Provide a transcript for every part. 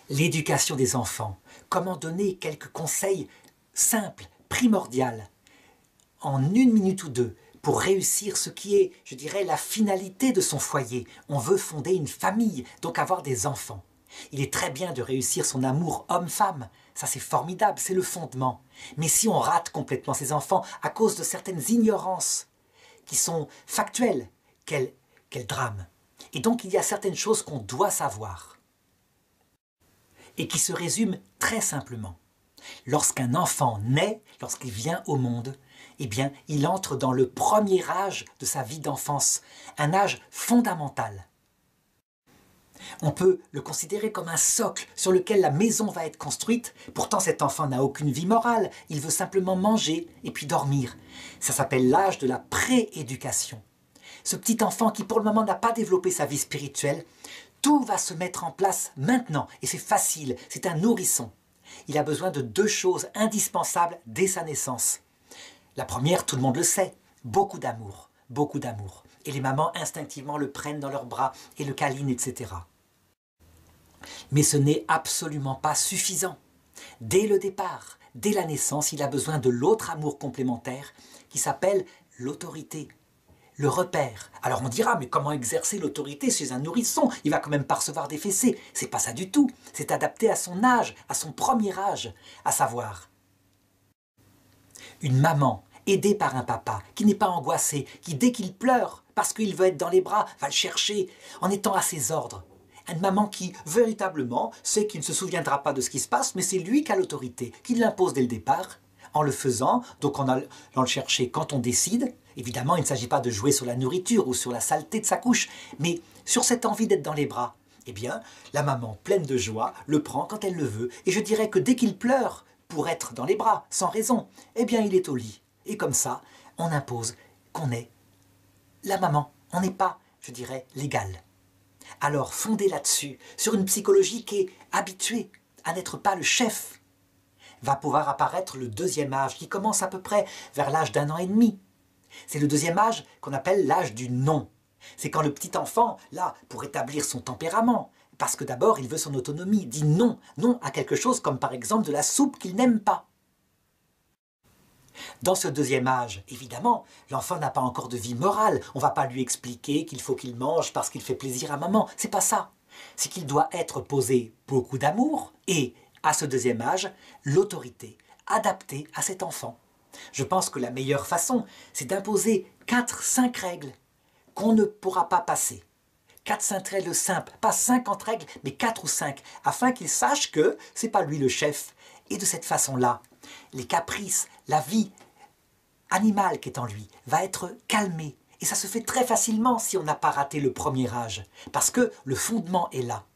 L'éducation des enfants. Comment donner quelques conseils simples, primordiaux, en 1 minute ou 2, pour réussir ce qui est, je dirais, la finalité de son foyer. On veut fonder une famille, donc avoir des enfants. Il est très bien de réussir son amour homme-femme, ça c'est formidable, c'est le fondement. Mais si on rate complètement ses enfants à cause de certaines ignorances qui sont factuelles, quel drame. Et donc il y a certaines choses qu'on doit savoir et qui se résument très simplement. Lorsqu'un enfant naît, lorsqu'il vient au monde, eh bien, il entre dans le premier âge de sa vie d'enfance, un âge fondamental. On peut le considérer comme un socle sur lequel la maison va être construite. Pourtant, cet enfant n'a aucune vie morale, il veut simplement manger et puis dormir. Ça s'appelle l'âge de la prééducation. Ce petit enfant qui pour le moment n'a pas développé sa vie spirituelle, tout va se mettre en place maintenant, et c'est facile, c'est un nourrisson. Il a besoin de 2 choses indispensables dès sa naissance. La première, tout le monde le sait, beaucoup d'amour, beaucoup d'amour. Et les mamans instinctivement le prennent dans leurs bras et le câlinent, etc. Mais ce n'est absolument pas suffisant. Dès le départ, dès la naissance, il a besoin de l'autre amour complémentaire qui s'appelle l'autorité, le repère. Alors on dira, mais comment exercer l'autorité chez un nourrisson? Il va quand même pas recevoir des fessées. C'est pas ça du tout. C'est adapté à son âge, à son premier âge, à savoir une maman aidée par un papa qui n'est pas angoissé, qui dès qu'il pleure parce qu'il veut être dans les bras, va le chercher en étant à ses ordres. Une maman qui, véritablement, sait qu'il ne se souviendra pas de ce qui se passe, mais c'est lui qui a l'autorité, qui l'impose dès le départ, en le faisant, donc en allant le chercher quand on décide. Évidemment, il ne s'agit pas de jouer sur la nourriture ou sur la saleté de sa couche, mais sur cette envie d'être dans les bras. Eh bien, la maman, pleine de joie, le prend quand elle le veut, et je dirais que dès qu'il pleure pour être dans les bras, sans raison, eh bien, il est au lit. Et comme ça, on impose qu'on est la maman. On n'est pas, je dirais, l'égal. Alors, fondé là-dessus, sur une psychologie qui est habituée à n'être pas le chef, va pouvoir apparaître le 2e âge, qui commence à peu près vers l'âge d'1 an et demi. C'est le 2e âge qu'on appelle l'âge du non. C'est quand le petit enfant, là, pour établir son tempérament, parce que d'abord il veut son autonomie, dit non, non à quelque chose comme par exemple de la soupe qu'il n'aime pas. Dans ce 2e âge, évidemment, l'enfant n'a pas encore de vie morale. On ne va pas lui expliquer qu'il faut qu'il mange parce qu'il fait plaisir à maman. C'est pas ça. C'est qu'il doit être posé beaucoup d'amour et, à ce 2e âge, l'autorité adaptée à cet enfant. Je pense que la meilleure façon, c'est d'imposer 4-5 règles qu'on ne pourra pas passer. 4-5 règles simples, pas 50 règles, mais 4 ou 5, afin qu'il sache que c'est pas lui le chef. Et de cette façon-là, les caprices, la vie animale qui est en lui va être calmée. Et ça se fait très facilement si on n'a pas raté le premier âge, parce que le fondement est là.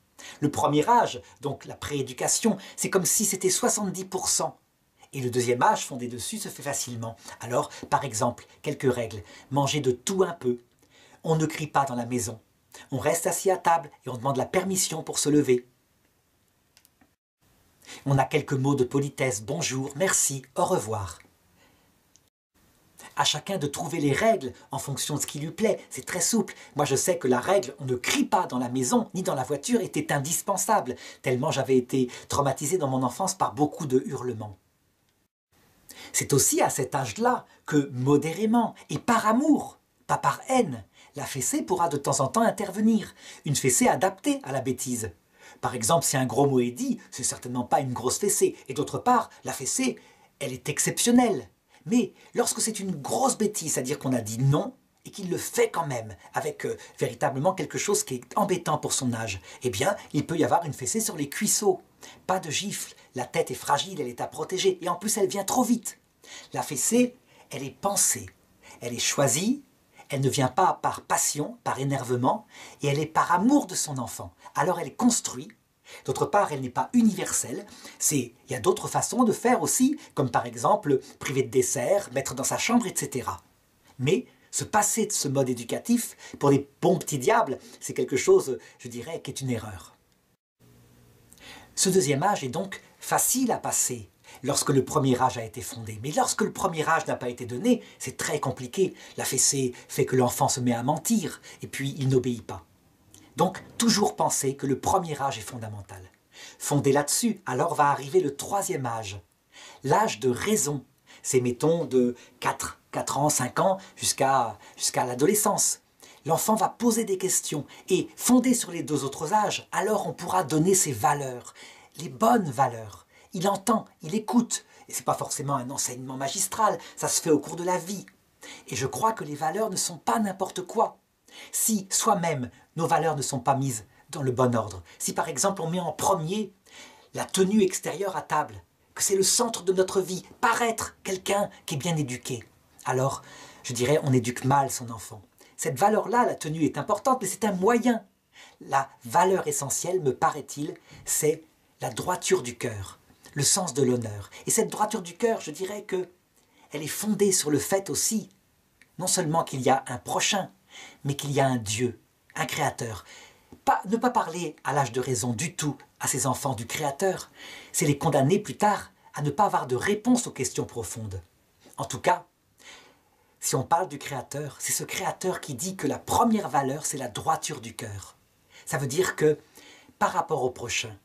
Le premier âge, donc la prééducation, c'est comme si c'était 70%. Et le 2e âge fondé dessus se fait facilement. Alors, par exemple, quelques règles. Manger de tout un peu. On ne crie pas dans la maison. On reste assis à table et on demande la permission pour se lever. On a quelques mots de politesse. Bonjour, merci, au revoir. À chacun de trouver les règles en fonction de ce qui lui plaît. C'est très souple. Moi, je sais que la règle « on ne crie pas dans la maison ni dans la voiture » était indispensable, tellement j'avais été traumatisé dans mon enfance par beaucoup de hurlements. C'est aussi à cet âge-là que, modérément et par amour, pas par haine, la fessée pourra de temps en temps intervenir. Une fessée adaptée à la bêtise. Par exemple, si un gros mot est dit, c'est certainement pas une grosse fessée. Et d'autre part, la fessée, elle est exceptionnelle. Mais lorsque c'est une grosse bêtise, c'est-à-dire qu'on a dit non, et qu'il le fait quand même, avec véritablement quelque chose qui est embêtant pour son âge, eh bien, il peut y avoir une fessée sur les cuisseaux. Pas de gifle, la tête est fragile, elle est à protéger, et en plus elle vient trop vite. La fessée, elle est pensée, elle est choisie, elle ne vient pas par passion, par énervement, et elle est par amour de son enfant. Alors elle est construite. D'autre part, elle n'est pas universelle. Il y a d'autres façons de faire aussi, comme par exemple priver de dessert, mettre dans sa chambre, etc. Mais se passer de ce mode éducatif, pour les bons petits diables, c'est quelque chose, je dirais, qui est une erreur. Ce 2e âge est donc facile à passer lorsque le premier âge a été fondé. Mais lorsque le premier âge n'a pas été donné, c'est très compliqué. La fessée fait que l'enfant se met à mentir, et puis il n'obéit pas. Donc, toujours penser que le premier âge est fondamental. Fondé là-dessus, alors va arriver le troisième âge, l'âge de raison. C'est mettons de 4 ans, 5 ans jusqu'à l'adolescence. L'enfant va poser des questions et fondé sur les deux autres âges, alors on pourra donner ses valeurs, les bonnes valeurs. Il entend, il écoute. Et ce n'est pas forcément un enseignement magistral, ça se fait au cours de la vie. Et je crois que les valeurs ne sont pas n'importe quoi. Si soi-même, nos valeurs ne sont pas mises dans le bon ordre, si par exemple on met en premier la tenue extérieure à table, que c'est le centre de notre vie, paraître quelqu'un qui est bien éduqué, alors je dirais on éduque mal son enfant. Cette valeur-là, la tenue est importante, mais c'est un moyen. La valeur essentielle, me paraît-il, c'est la droiture du cœur, le sens de l'honneur. Et cette droiture du cœur, je dirais que elle est fondée sur le fait aussi, non seulement qu'il y a un prochain, mais qu'il y a un Dieu, un Créateur. Ne pas parler à l'âge de raison du tout à ses enfants du Créateur, c'est les condamner plus tard à ne pas avoir de réponse aux questions profondes. En tout cas, si on parle du Créateur, c'est ce Créateur qui dit que la première valeur, c'est la droiture du cœur. Ça veut dire que, par rapport au prochain,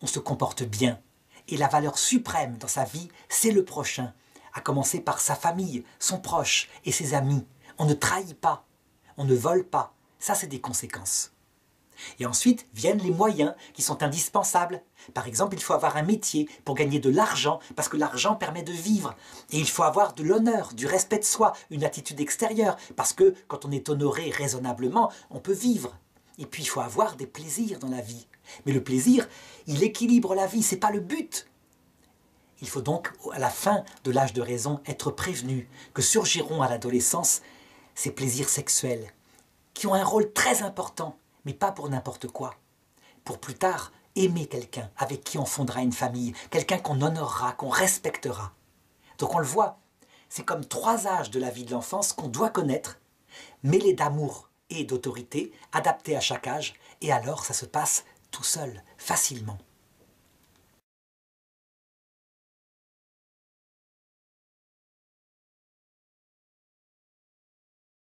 on se comporte bien. Et la valeur suprême dans sa vie, c'est le prochain, à commencer par sa famille, son proche et ses amis. On ne trahit pas, on ne vole pas. Ça, c'est des conséquences. Et ensuite viennent les moyens qui sont indispensables. Par exemple, il faut avoir un métier pour gagner de l'argent, parce que l'argent permet de vivre. Et il faut avoir de l'honneur, du respect de soi, une attitude extérieure, parce que quand on est honoré raisonnablement, on peut vivre. Et puis il faut avoir des plaisirs dans la vie. Mais le plaisir, il équilibre la vie, ce n'est pas le but. Il faut donc, à la fin de l'âge de raison, être prévenu que surgiront à l'adolescence ces plaisirs sexuels, qui ont un rôle très important, mais pas pour n'importe quoi. Pour plus tard, aimer quelqu'un avec qui on fondera une famille, quelqu'un qu'on honorera, qu'on respectera. Donc on le voit, c'est comme 3 âges de la vie de l'enfance qu'on doit connaître, mêlés d'amour et d'autorité, adaptés à chaque âge, et alors ça se passe tout seul, facilement.